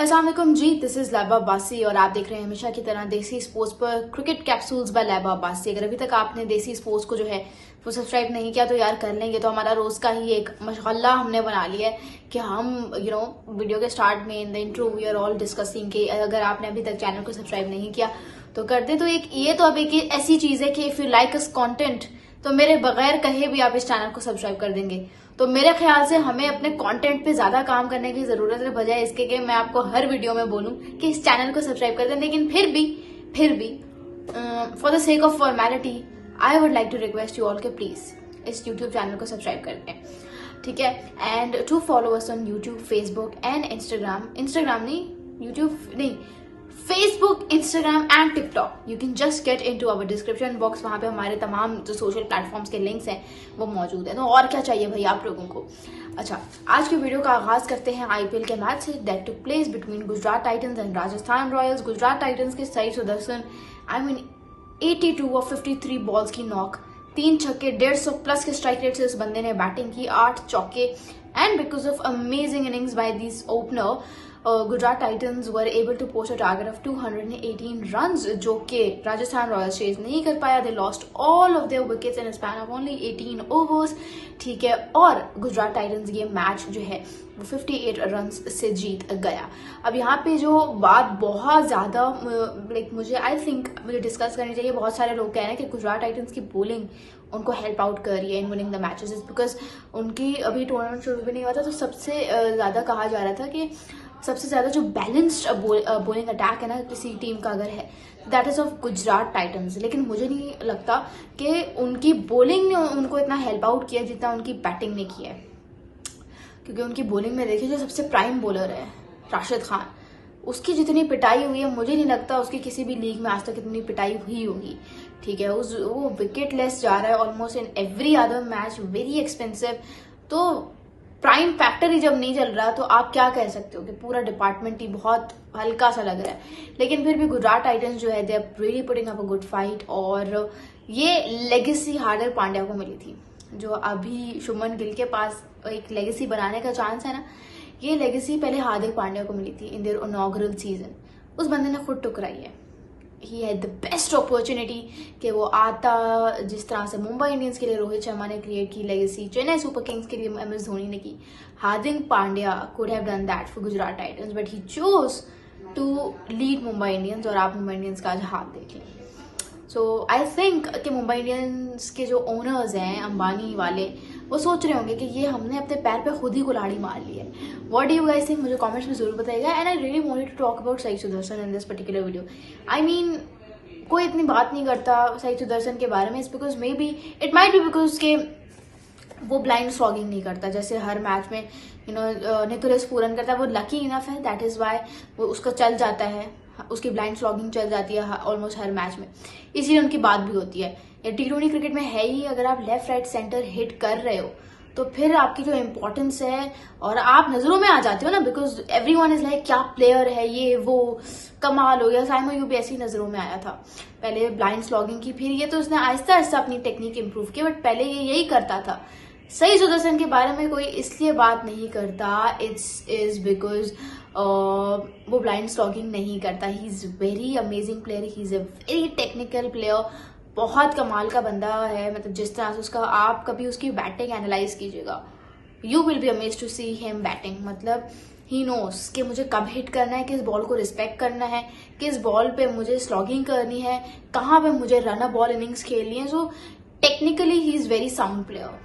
अस्सलाम वालेकुम जी, this is लैबा Abbasi और आप देख रहे हैं हमेशा की तरह देसी स्पोर्ट्स पर क्रिकेट कैप्सूल्स बाय लैबा अब्बासी। अगर अभी तक आपने देसी स्पोर्ट्स को जो है वो सब्सक्राइब नहीं किया तो यार कर लेंगे। तो हमारा रोज का ही एक मशगला हमने बना लिया है कि हम वीडियो के स्टार्ट में in the intro we are all discussing कि अगर आपने अभी तक चैनल को सब्सक्राइब नहीं किया तो कर दे। तो अब एक ऐसी चीज है कि if you like us content तो मेरे बगैर कहे भी आप इस चैनल को सब्सक्राइब कर देंगे। तो मेरे ख्याल से हमें अपने कंटेंट पे ज्यादा काम करने की जरूरत है, बजाय इसके कि मैं आपको हर वीडियो में बोलूं कि इस चैनल को सब्सक्राइब कर दें। लेकिन फिर भी for the sake of formality I would like to request you all के प्लीज इस यूट्यूब चैनल को सब्सक्राइब कर दें, ठीक है। And to follow us on YouTube, Facebook and Instagram नहीं, यूट्यूब नहीं, Facebook, Instagram and TikTok. You can just get into our description box, वहां पे हमारे तमाम जो सोशल प्लेटफॉर्म्स के लिंक्स हैं वो मौजूद है। तो और क्या चाहिए भाई आप लोगों को। अच्छा, आज की वीडियो का आगाज करते हैं आईपीएल के match say that took place between Gujarat Titans and Rajasthan Royals. Gujarat Titans के साई सुदर्शन 82 और 53 बॉल्स की नॉक, 3 छक्के, 150 प्लस के स्ट्राइक रेट से उस बंदे ने बैटिंग की, 8 चौके। And because of amazing innings by this opener Gujarat Titans were able to post a target of 218 runs, जो कि राजस्थान रॉयल्स चेज नहीं कर पाया। They lost all of their wickets in span of only 18 overs, ठीक है। और गुजरात टाइटंस ये match जो है वो 58 रन्स से जीत गया। अब यहाँ पे जो बात बहुत ज्यादा मुझे डिस्कस करनी चाहिए। बहुत सारे लोग कह रहे हैं कि गुजरात टाइटंस की बॉलिंग उनको हेल्प आउट कर रही है in winning the matches, because उनकी अभी टूर्नामेंट शुरू भी नहीं हुआ था। तो सबसे ज्यादा कहा जा रहा था कि सबसे ज्यादा जो बैलेंस्ड बॉलिंग अटैक है ना किसी टीम का अगर है that is of Gujarat Titans. लेकिन मुझे नहीं लगता कि उनकी बॉलिंग ने उनको इतना हेल्प आउट किया जितना उनकी बैटिंग ने किया है। क्योंकि उनकी बॉलिंग में देखिए जो सबसे प्राइम बॉलर है राशिद खान, उसकी जितनी पिटाई हुई है मुझे नहीं लगता उसकी किसी भी लीग में आज तक इतनी पिटाई हुई होगी, ठीक है। वो विकेट लेस जा रहा है almost in every other match, very expensive. तो प्राइम फैक्टर ही जब नहीं चल रहा तो आप क्या कह सकते हो कि पूरा डिपार्टमेंट ही बहुत हल्का सा लग रहा है। लेकिन फिर भी गुजरात टाइटंस जो है they are really putting up a good fight. और ये लेगेसी हार्दिक पांड्या को मिली थी, जो अभी शुभमन गिल के पास एक लेगेसी बनाने का चांस है ना, ये लेगेसी पहले हार्दिक पांड्या को मिली थी इन देयर इनॉग्रल सीजन। उस बंदे ने खुद टुकराई है। He had the best opportunity कि वो आता, जिस तरह से मुंबई इंडियंस के लिए रोहित शर्मा ने क्रिएट की लेगेसी, चेन्नई सुपर किंग्स के लिए MS धोनी ने की, Hardik Pandya could have done that for Gujarat Titans, but he chose to lead Mumbai Indians. और आप मुंबई इंडियंस का आज हाल देख लें। सो आई थिंक कि मुंबई इंडियंस के जो ओनर्स हैं अंबानी वाले, वो सोच रहे होंगे कि ये हमने अपने पैर पे खुद ही कुल्हाड़ी मार ली है। What do you guys think, मुझे कमेंट्स में जरूर बताइएगा। And I really wanted to talk about Sai Sudharsan in this particular video. I mean कोई इतनी बात नहीं करता साई सुदर्शन के बारे में, it's because may be it might be because के वो ब्लाइंड स्लॉगिंग नहीं करता जैसे हर मैच में निकोलस पूरन करता है। वो लकी इनफ है, दैट इज वाई वो उसका चल जाता है, उसकी ब्लाइंड स्लॉगिंग चल जाती है ऑलमोस्ट हर मैच में, इसीलिए उनकी बात भी होती है। T20 क्रिकेट में है ही, अगर आप लेफ्ट राइट सेंटर हिट कर रहे हो तो फिर आपकी जो इम्पोर्टेंस है और आप नजरों में आ जाते हो ना, बिकॉज एवरीवन इज लाइक क्या प्लेयर है ये, वो कमाल हो गया। साइमो यूबी ऐसी नजरों में आया था, पहले ब्लाइंड स्लॉगिंग की, फिर ये तो उसने आहिस्ता आहिस्ता अपनी टेक्निक इंप्रूव की, बट पहले ये यही करता था। सही सुदर्शन के बारे में कोई इसलिए बात नहीं करता, इज बिकॉज वो ब्लाइंड स्लॉगिंग नहीं करता। ही is very amazing player, he is a very technical player, बहुत कमाल का बंदा है। मतलब जिस तरह से उसका, आप कभी उसकी बैटिंग एनालाइज कीजिएगा, you will be amazed to see him batting. मतलब ही नोस कि मुझे कब हिट करना है, किस बॉल को रिस्पेक्ट करना है, किस बॉल पे मुझे स्लॉगिंग करनी है, कहाँ पे मुझे रन अ बॉल इनिंग्स खेलनी है। So technically he is very sound player,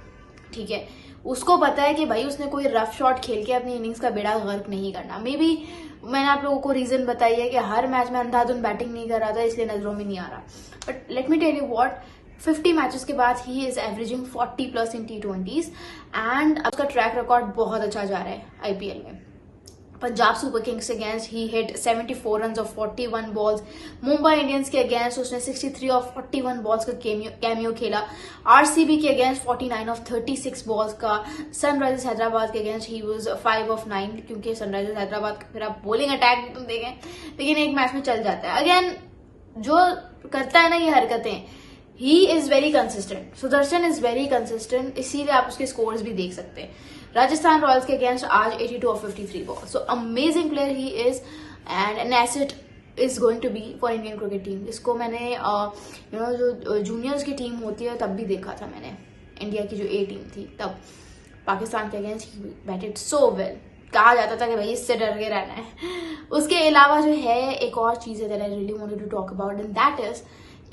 ठीक है। उसको पता है कि भाई उसने कोई रफ शॉट खेल के अपनी इनिंग्स का बेड़ा गर्क नहीं करना। मे बी मैंने आप लोगों को रीजन बताई है कि हर मैच में अंधाधुन बैटिंग नहीं कर रहा था, इसलिए नजरों में नहीं आ रहा। But let me tell you what, 50 matches के बाद he is averaging 40 plus in T20s and उसका ट्रैक रिकॉर्ड बहुत अच्छा जा रहा है आईपीएल में। पंजाब सुपर किंग्स के against he hit 74 run of 41 balls. Mumbai Indians के अगेंस्ट उसने 63 ऑफ 41 बॉल्स का कैमियो खेला। आरसीबी के अगेंस्ट 49 ऑफ 36 बॉल्स का। सनराइजर्स हैदराबाद के अगेंस्ट ही वाज 5 ऑफ 9, क्योंकि सनराइजर्स हैदराबाद फिर आप बॉलिंग अटैक तुम देखें, लेकिन एक मैच में चल जाता है। अगेन जो करता है ना ये हरकतें, ही is very consistent. Sudarshan is very consistent, इसीलिए आप उसके स्कोर्स भी देख सकते हैं। राजस्थान रॉयल्स के अगेंस्ट आज 82 of 53 ball. So amazing player he is and an asset is going to be for Indian cricket team. इसको मैंने जो जूनियर्स की टीम होती है तब भी देखा था मैंने, इंडिया की जो ए टीम थी तब पाकिस्तान के अगेंस्ट ही बैटेड सो वेल. कहा जाता था कि भाई इससे डर के रहना है. उसके अलावा जो है एक और चीज है that I really wanted to talk about and that is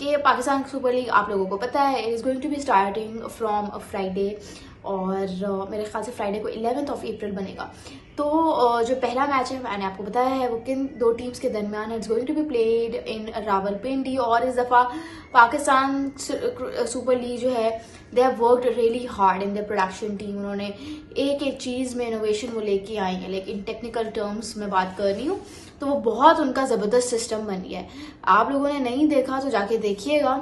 कि पाकिस्तान सुपर लीग आप लोगों को पता है is going to be starting from Friday और मेरे ख्याल से फ्राइडे को 11th ऑफ अप्रैल बनेगा. तो जो पहला मैच है मैंने आपको बताया है वो किन दो टीम्स के दरमियान है. It's going to be played in Rawalpindi और इस दफा पाकिस्तान सुपर लीग जो है they have worked really hard in the production team. उन्होंने एक एक चीज में इनोवेशन वो लेके आई है. लेकिन टेक्निकल टर्म्स में बात कर रही हूँ तो वो बहुत उनका जबरदस्त सिस्टम बन गया है. आप लोगों ने नहीं देखा तो जाके देखिएगा,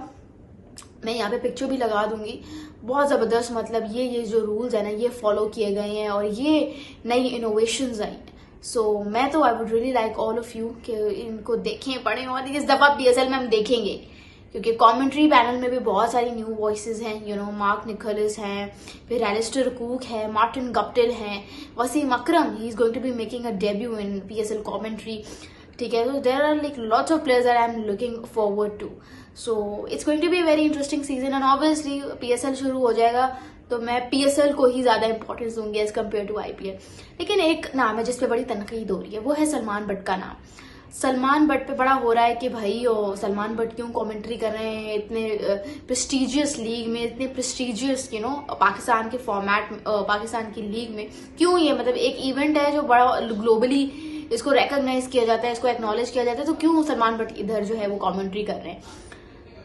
मैं यहाँ पे पिक्चर भी लगा दूंगी. बहुत जबरदस्त, मतलब ये जो रूल्स है ना ये फॉलो किए गए हैं और ये नई इनोवेशंस आई हैं. सो मैं तो I would really like all of you कि इनको देखें पढ़ें और इस दफा पीएसएल में हम देखेंगे क्योंकि कमेंट्री पैनल में भी बहुत सारी न्यू वॉइसेस हैं. मार्क निकोलस हैं, फिर एलिस्टर कुक है, मार्टिन गप्टिल हैं, Wasim Akram he is going to be making a debut in PSL commentary. ठीक है, तो there are like lots of players that I am looking forward to. So it's going to be very interesting season and obviously PSL शुरू हो जाएगा तो मैं PSL को ही ज्यादा इंपॉर्टेंस दूंगी एज कम्पेयर टू आईपीएल. लेकिन एक नाम है जिसपे बड़ी तनकीद हो रही है, वो है सलमान बट का नाम. सलमान बट पे बड़ा हो रहा है कि भाई सलमान बट क्यों कमेंट्री कर रहे हैं इतने प्रेस्टिजियस लीग में, इतने प्रेस्टिजियस पाकिस्तान के फॉर्मेट पाकिस्तान की लीग में क्यों. ये मतलब एक इवेंट है जो बड़ा ग्लोबली इसको रिकॉग्नाइज किया जाता है, इसको एक्नॉलेज किया जाता है, तो क्यों सलमान बट इधर जो है वो कमेंट्री कर रहे हैं.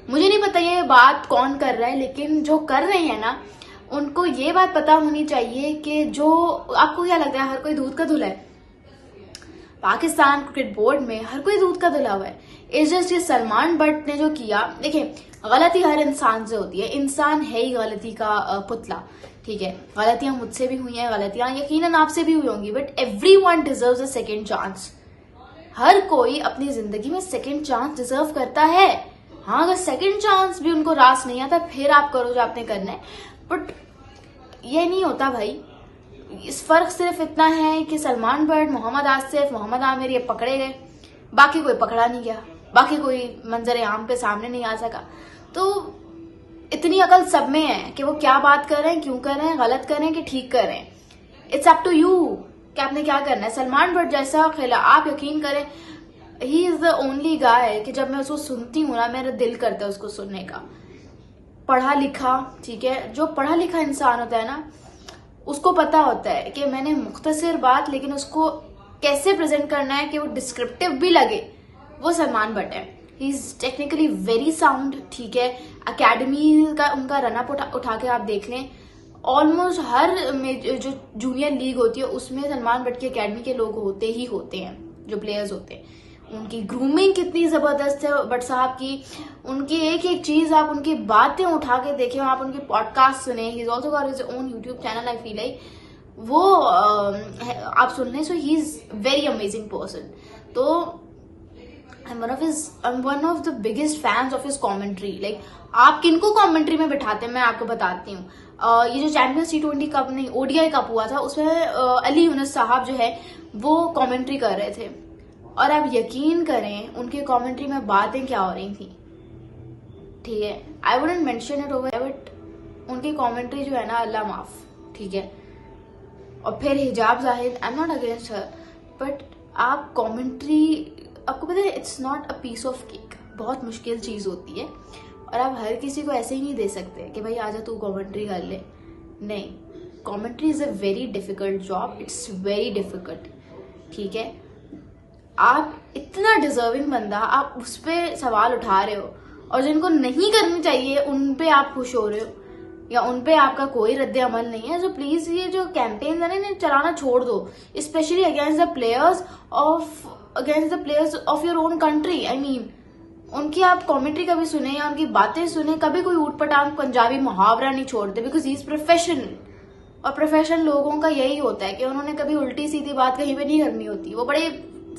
मुझे नहीं पता ये बात कौन कर रहा है, लेकिन जो कर रहे हैं ना उनको ये बात पता होनी चाहिए कि जो आपको क्या लगता है हर कोई दूध का धुला है. पाकिस्तान क्रिकेट बोर्ड में हर कोई दूध का धुला हुआ है. इट्स जस्ट ये सलमान बट ने जो किया, देखिए गलती हर इंसान से होती है, इंसान है ही गलती का पुतला. ठीक है, गलतियां मुझसे भी हुई हैं, गलतियां यकीनन आपसे भी हुई होंगी, but everyone deserves a second chance. हर कोई अपनी जिंदगी में सेकंड चांस डिजर्व करता है. हाँ, अगर सेकंड चांस भी उनको रास नहीं आता फिर आप करो जो आपने करना है, बट ये नहीं होता भाई. इस फर्क सिर्फ इतना है कि सलमान बट, मोहम्मद आसिफ, मोहम्मद आमिर ये पकड़े गए, बाकी कोई पकड़ा नहीं गया, बाकी कोई मंजर आम पे सामने नहीं आ सका. तो इतनी अकल सब में है कि वो क्या बात कर रहे हैं, क्यों कर रहे हैं, गलत कर रहे हैं कि ठीक कर रहे हैं. इट्स अप टू यू कि आपने क्या करना है. सलमान बट जैसा खेला, आप यकीन करें he is the only guy कि जब मैं उसको सुनती हूँ ना मेरा दिल करता है उसको सुनने का. पढ़ा लिखा, ठीक है, जो पढ़ा लिखा इंसान होता है ना उसको पता होता है कि मैंने मुख्तसर बात लेकिन उसको कैसे प्रेजेंट करना है कि वो डिस्क्रिप्टिव भी लगे. वो सलमान बट है. He is technically very sound. ठीक है, अकेडमी का उनका रनअप उठा के आप देख लें, ऑलमोस्ट हर जो जूनियर लीग होती है उसमें सलमान बट की अकेडमी के लोग होते ही होते हैं, जो प्लेयर्स होते हैं. उनकी ग्रूमिंग कितनी जबरदस्त है बट साहब की, उनकी एक एक चीज आप उनकी बातें उठा के देखें, आप उनके पॉडकास्ट सुने. He is also got his own YouTube channel. I feel like वो आप सुन लें. So he is very amazing person. तो I'm one of the biggest fans of his commentary. Like आप किनको कमेंट्री में बिठाते हैं मैं आपको बताती हूँ. ये जो चैंपियंस T20 कप नहीं ODI कप हुआ था उसमें अली यूनुस साहब जो है वो कमेंट्री कर रहे थे और आप यकीन करें उनकी कमेंट्री में बातें क्या हो रही थी. ठीक है, I wouldn't mention it over, but उनकी कमेंट्री जो है ना अल्लाह माफ. ठीक है, और फिर Hijab Zahid, I am not against her, but आप कमेंट्री, आपको पता है it's not a piece of cake. बहुत मुश्किल चीज होती है और आप हर किसी को ऐसे ही नहीं दे सकते कि भाई आजा तू कमेंट्री कर ले. नहीं, commentary is a very difficult job. It's very difficult. ठीक है, आप इतना डिजर्विंग बंदा, आप उस पर सवाल उठा रहे हो और जिनको नहीं करनी चाहिए उन पे आप खुश हो रहे हो या उन पे आपका कोई रद्द अमल नहीं है. जो प्लीज ये जो कैंपेन है ना इन्हें चलाना छोड़ दो, specially against the players of your own country. I mean उनकी आप कमेंट्री कभी सुने या उनकी बातें सुने, कभी कोई ऊट पटांग पंजाबी मुहावरा नहीं छोड़ते, बिकॉज ही इज प्रोफेशनल. और प्रोफेशनल लोगों का यही होता है कि उन्होंने कभी उल्टी सीधी बात कहीं पे नहीं करनी होती. वो बड़े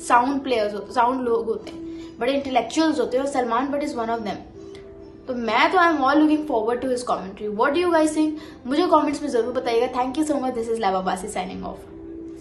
साउंड प्लेयर्स होते, साउंड लोग होते हैं, बड़े इंटेलेक्चुअल्स होते हैं और Salman Butt is one of them. तो मैं तो I am all looking forward to his commentary. What do you guys think? मुझे कमेंट्स में जरूर बताइएगा। Thank you so much. This is Laeeb Abbasi signing of.